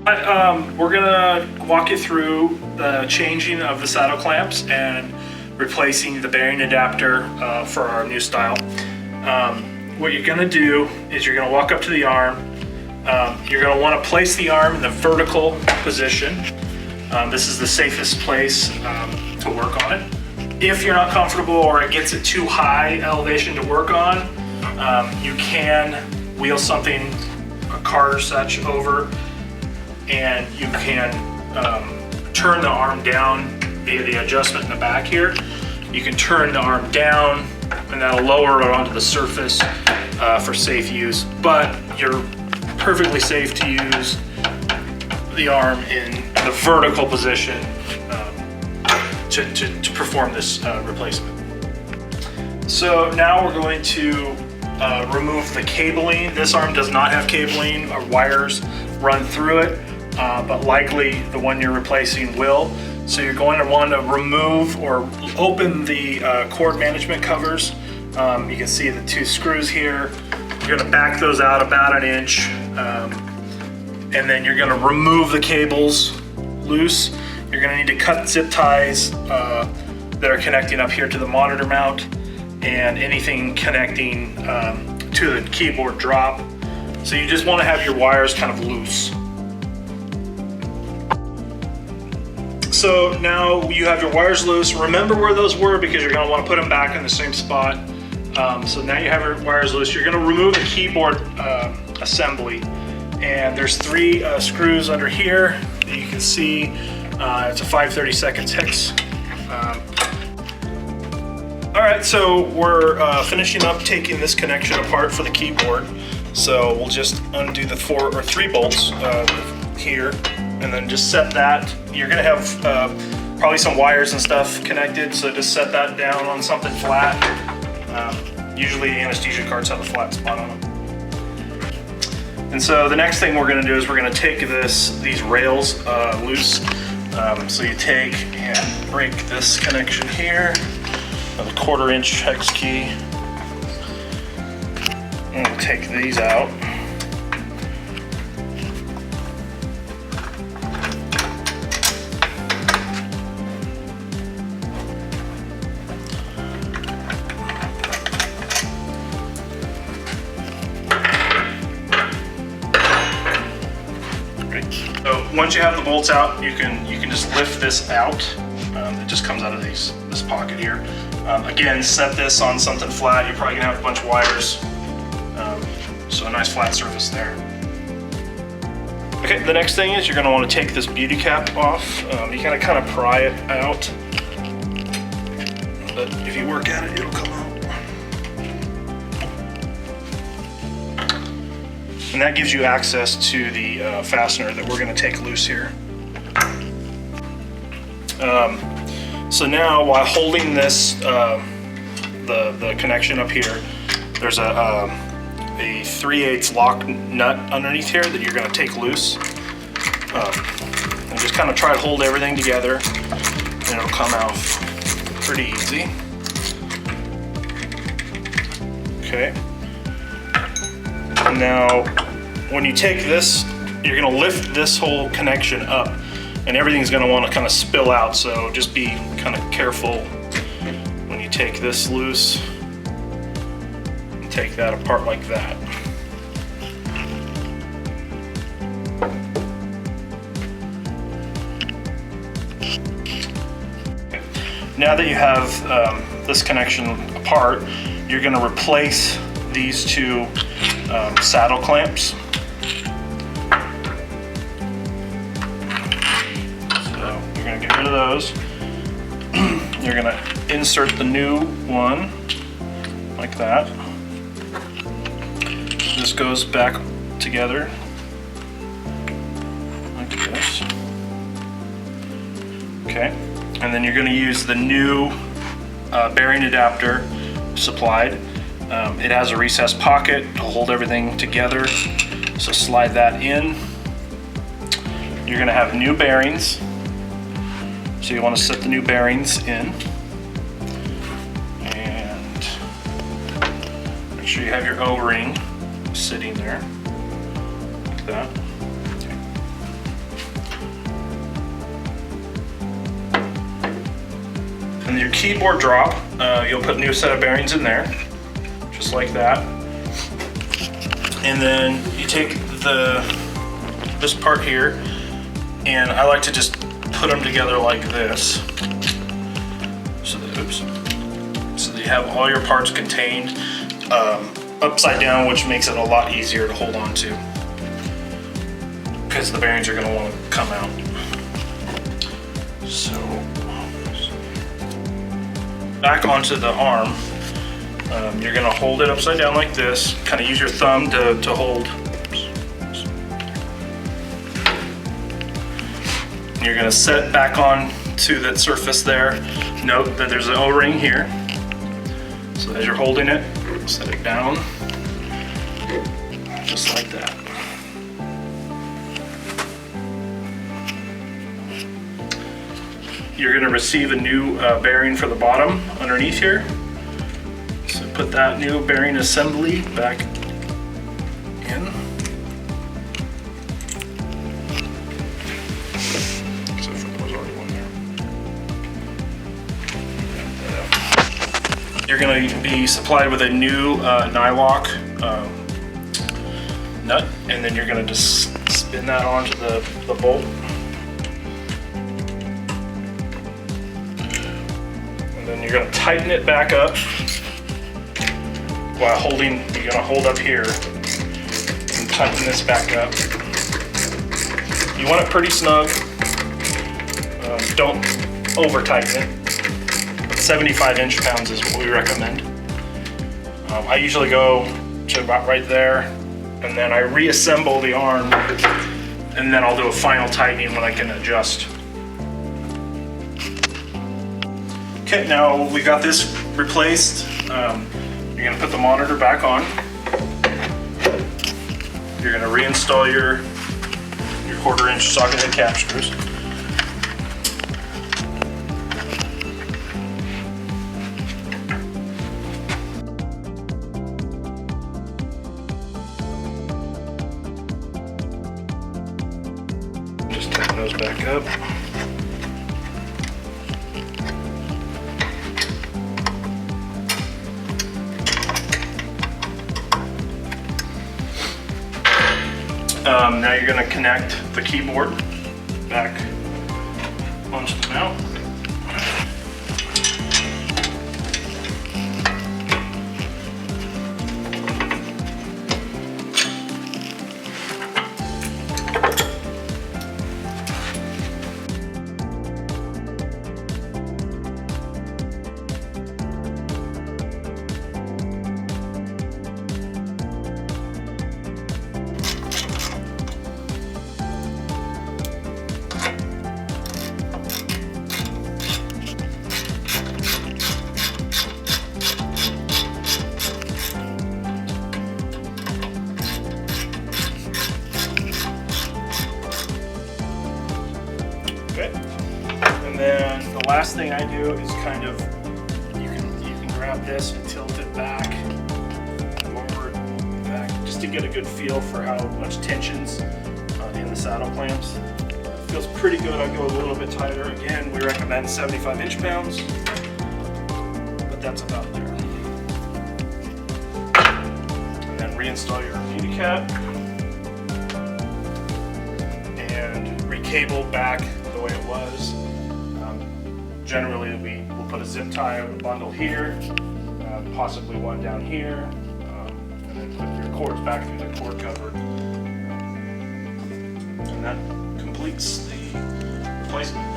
We're gonna walk you through the changing of the saddle clamps and replacing the bearing adapter for our new style. What you're gonna do is you're gonna walk up to the arm. You're gonna wanna place the arm in the vertical position. This is the safest place to work on it. If you're not comfortable or it gets it too high elevation to work on, you can wheel something, a cart or such, over, and you can turn the arm down via the adjustment in the back here. You can turn the arm down and that'll lower it onto the surface for safe use, but you're perfectly safe to use the arm in the vertical position to perform this replacement. So now we're going to remove the cabling. This arm does not have cabling or wires run through it, but likely the one you're replacing will. So you're going to want to remove or open the cord management covers. You can see the two screws here. You're going to back those out about an inch, and then you're going to remove the cables loose. You're going to need to cut zip ties that are connecting up here to the monitor mount and anything connecting to the keyboard drop. So you just want to have your wires kind of loose. So now you have your wires loose. Remember where those were because you're going to want to put them back in the same spot. So now you have your wires loose. You're going to remove the keyboard assembly. And there's three screws under here that you can see. It's a 5/32 hex. All right, so we're finishing up taking this connection apart for the keyboard. So we'll just undo the 4 or 3 bolts here, and then just set that. You're gonna have probably some wires and stuff connected, so just set that down on something flat. Usually anesthesia carts have a flat spot on them. And so the next thing we're gonna do is we're gonna take these rails loose. So you take and break this connection here with a 1/4 inch hex key. And we'll take these out. So once you have the bolts out, you can just lift this out. It just comes out of this pocket here. Again, set this on something flat. You're probably gonna have a bunch of wires. So a nice flat surface there. Okay, the next thing is you're gonna want to take this beauty cap off. You gotta kind of pry it out, but if you work at it, it'll come out. And that gives you access to the fastener that we're going to take loose here. So now, while holding this, the connection up here, there's a 3/8 lock nut underneath here that you're going to take loose. And just kind of try to hold everything together, and it'll come out pretty easy. Okay. Now, when you take this, you're gonna lift this whole connection up and everything's gonna wanna kind of spill out. So just be kind of careful when you take this loose and take that apart like that. Now that you have this connection apart, you're gonna replace these two saddle clamps. So you're going to get rid of those. You're going to insert the new one like that. This goes back together like this. Okay, and then you're going to use the new bearing adapter supplied. It has a recessed pocket to hold everything together, so slide that in. You're going to have new bearings, so you want to set the new bearings in, and make sure you have your O-ring sitting there like that. Okay. And your keyboard drop, you'll put a new set of bearings in there, just like that. And then you take this part here, and I like to just put them together like this. So that you have all your parts contained upside down, which makes it a lot easier to hold on to, because the bearings are going to want to come out. So back onto the arm, you're going to hold it upside down like this, kind of use your thumb to hold. You're going to set back on to that surface there. Note that there's an O-ring here. So as you're holding it, set it down, just like that. You're going to receive a new bearing for the bottom underneath here. So put that new bearing assembly back in. So there's already one there. You're going to be supplied with a new nylock nut, and then you're going to just spin that onto the bolt. Then you're going to tighten it back up while holding, you're going to hold up here and tighten this back up. You want it pretty snug. Don't over tighten it. 75 inch-pounds is what we recommend. I usually go to about right there, and then I reassemble the arm, and then I'll do a final tightening when I can adjust. Okay, now we got this replaced. You're going to put the monitor back on. You're going to reinstall your 1/4-inch socket head cap screws. Just tighten those back up. Now you're going to connect the keyboard back onto the mount. And then the last thing I do is kind of, you can grab this and tilt it back, forward, back, just to get a good feel for how much tension's in the saddle clamps. It feels pretty good. I go a little bit tighter. Again, we recommend 75 inch-pounds, but that's about there. And then reinstall your beauty cap and recable back the way it was. Generally, we will put a zip tie or a bundle here, possibly one down here, and then put your cords back through the cord cover. And that completes the replacement.